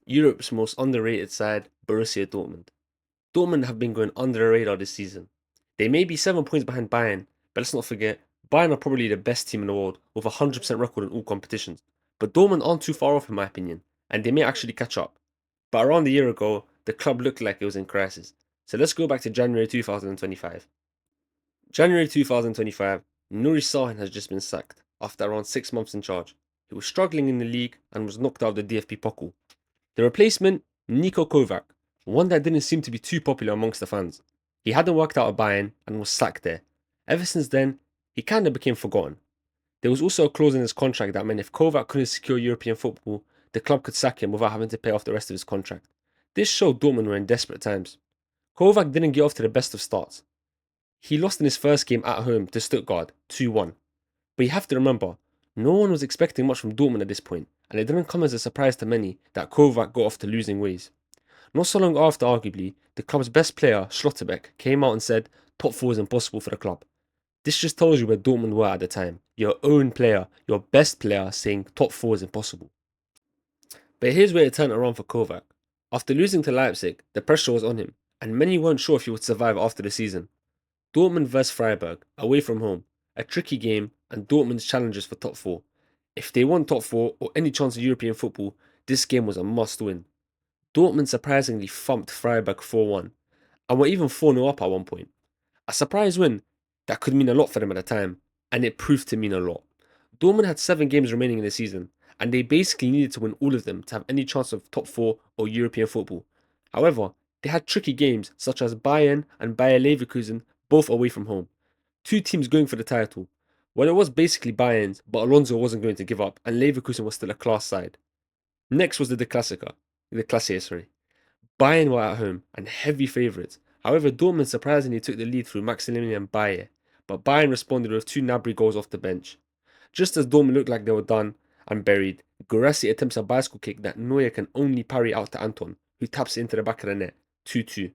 Europe's most underrated side, Borussia Dortmund. Dortmund have been going under the radar this season. They may be 7 points behind Bayern, but let's not forget, Bayern are probably the best team in the world with a 100% record in all competitions. But Dortmund aren't too far off in my opinion, and they may actually catch up. But around a year ago, the club looked like it was in crisis. So let's go back to January 2025. January 2025, Nuri Sahin has just been sacked after around 6 months in charge. He was struggling in the league and was knocked out of the DFB Pokal. The replacement, Niko Kovac, one that didn't seem to be too popular amongst the fans. He hadn't worked out at Bayern and was sacked there. Ever since then, he kinda became forgotten. There was also a clause in his contract that meant if Kovac couldn't secure European football, the club could sack him without having to pay off the rest of his contract. This showed Dortmund were in desperate times. Kovac didn't get off to the best of starts. He lost in his first game at home to Stuttgart 2-1. But you have to remember, no one was expecting much from Dortmund at this point, and it didn't come as a surprise to many that Kovac got off to losing ways. Not so long after, arguably, the club's best player, Schlotterbeck, came out and said top four is impossible for the club. This just tells you where Dortmund were at the time. Your own player, your best player, saying top four is impossible. But here's where it turned around for Kovac. After losing to Leipzig, the pressure was on him, and many weren't sure if he would survive after the season. Dortmund vs Freiburg, away from home, a tricky game, and Dortmund's challenges for top four. If they want top four or any chance of European football, this game was a must win. Dortmund surprisingly thumped Freiburg 4-1, and were even 4-0 up at one point. A surprise win that could mean a lot for them at the time, and it proved to mean a lot. Dortmund had 7 games remaining in the season, and they basically needed to win all of them to have any chance of top four or European football. However, they had tricky games such as Bayern and Bayer Leverkusen, both away from home. Two teams going for the title. Well, it was basically Bayern's, but Alonso wasn't going to give up, and Leverkusen was still a class side. Next was the Klasse, sorry. Bayern were at home and heavy favourites. However, Dortmund surprisingly took the lead through Maximilian Bayer, but Bayern responded with two Gnabry goals off the bench. Just as Dortmund looked like they were done and buried, Guirassy attempts a bicycle kick that Neuer can only parry out to Anton, who taps it into the back of the net, 2-2.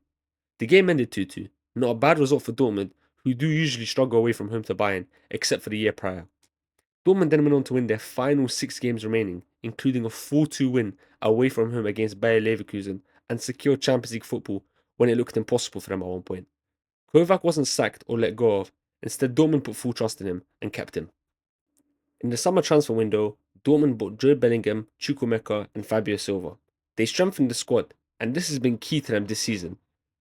The game ended 2-2, not a bad result for Dortmund, who do usually struggle away from home to Bayern, except for the year prior. Dortmund then went on to win their final 6 games remaining, including a 4-2 win away from home against Bayer Leverkusen, and secured Champions League football when it looked impossible for them at one point. Kovac wasn't sacked or let go of, instead Dortmund put full trust in him and kept him. In the summer transfer window, Dortmund bought Joe Bellingham, Chukwuemeka and Fabio Silva. They strengthened the squad, and this has been key to them this season.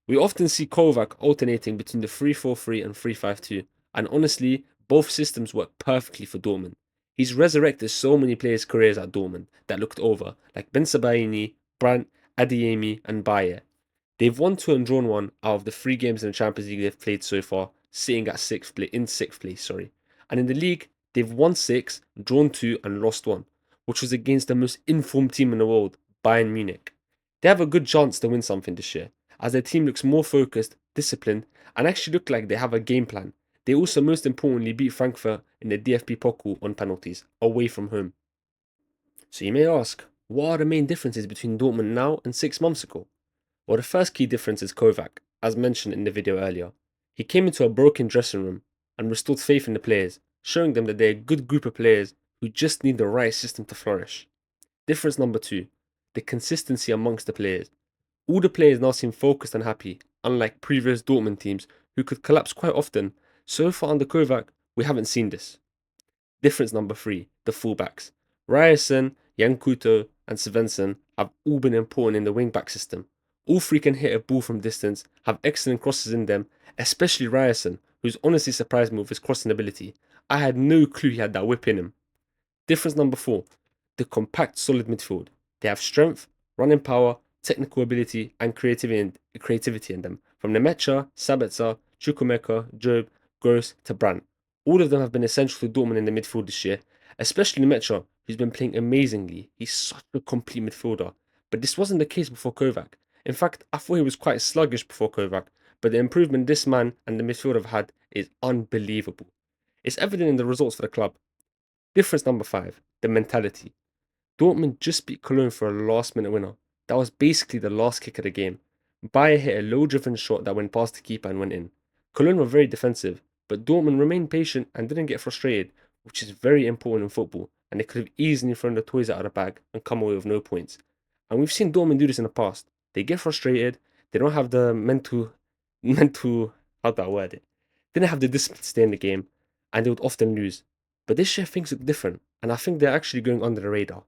We often see Kovac alternating between the 3-4-3 and 3-5-2, and honestly, both systems work perfectly for Dortmund. He's resurrected so many players' careers at Dortmund that looked over, like Ben Sebaini, Brandt, Adeyemi, and Bayer. They've won two and drawn one out of the 3 games in the Champions League they've played so far, sitting at sixth place, sorry. And in the league, they've won 6, drawn 2, and lost 1, which was against the most informed team in the world, Bayern Munich. They have a good chance to win something this year, as their team looks more focused, disciplined, and actually look like they have a game plan. They also most importantly beat Frankfurt in the DFB Pokal on penalties, away from home. So you may ask, what are the main differences between Dortmund now and 6 months ago? Well, the first key difference is Kovac, as mentioned in the video earlier. He came into a broken dressing room and restored faith in the players, showing them that they're a good group of players who just need the right system to flourish. Difference number 2, the consistency amongst the players. All the players now seem focused and happy, unlike previous Dortmund teams who could collapse quite often. So far under Kovac, we haven't seen this. Difference number 3, the fullbacks. Ryerson, Jan Couto, and Svensson have all been important in the wing-back system. All three can hit a ball from distance, have excellent crosses in them, especially Ryerson, who's honestly surprised me with his crossing ability. I had no clue he had that whip in him. Difference number 4, the compact solid midfield. They have strength, running power, technical ability, and creativity in them. From Nemecha, Sabitzer, Chukwuemeka, Job, Gross to Brandt. All of them have been essential to Dortmund in the midfield this year, especially Nemecha, who's been playing amazingly. He's such a complete midfielder. But this wasn't the case before Kovac. In fact, I thought he was quite sluggish before Kovac, but the improvement this man and the midfield have had is unbelievable. It's evident in the results for the club. Difference number 5, the mentality. Dortmund just beat Cologne for a last minute winner. That was basically the last kick of the game. Bayer hit a low driven shot that went past the keeper and went in. Cologne were very defensive, but Dortmund remained patient and didn't get frustrated, which is very important in football, and they could have easily thrown the toys out of the bag and come away with no points. And we've seen Dortmund do this in the past. They get frustrated. They don't have the mental, how do I word it? They didn't have the discipline to stay in the game, and they would often lose. But this year things look different, and I think they're actually going under the radar.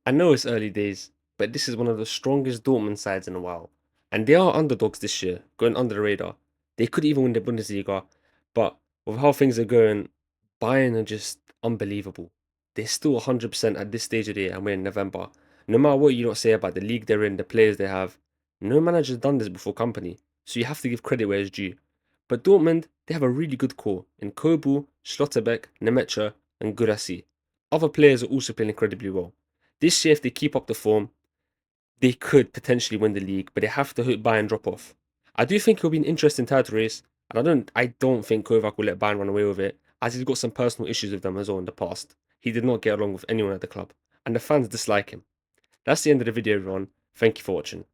I know it's early days, but this is one of the strongest Dortmund sides in a while. And they are underdogs this year, going under the radar. They could even win the Bundesliga, but with how things are going, Bayern are just unbelievable. They're still 100% at this stage of the year, and we're in November. No matter what you don't say about the league they're in, the players they have, no manager's done this before company, so you have to give credit where it's due. But Dortmund, they have a really good core in Kobu, Schlotterbeck, Nemecha, and Gurasi. Other players are also playing incredibly well. This year, if they keep up the form, they could potentially win the league, but they have to hit Bayern drop off. I do think it'll be an interesting title race, and I don't think Kovac will let Bayern run away with it, as he's got some personal issues with them as well in the past. He did not get along with anyone at the club, and the fans dislike him. That's the end of the video, everyone. Thank you for watching.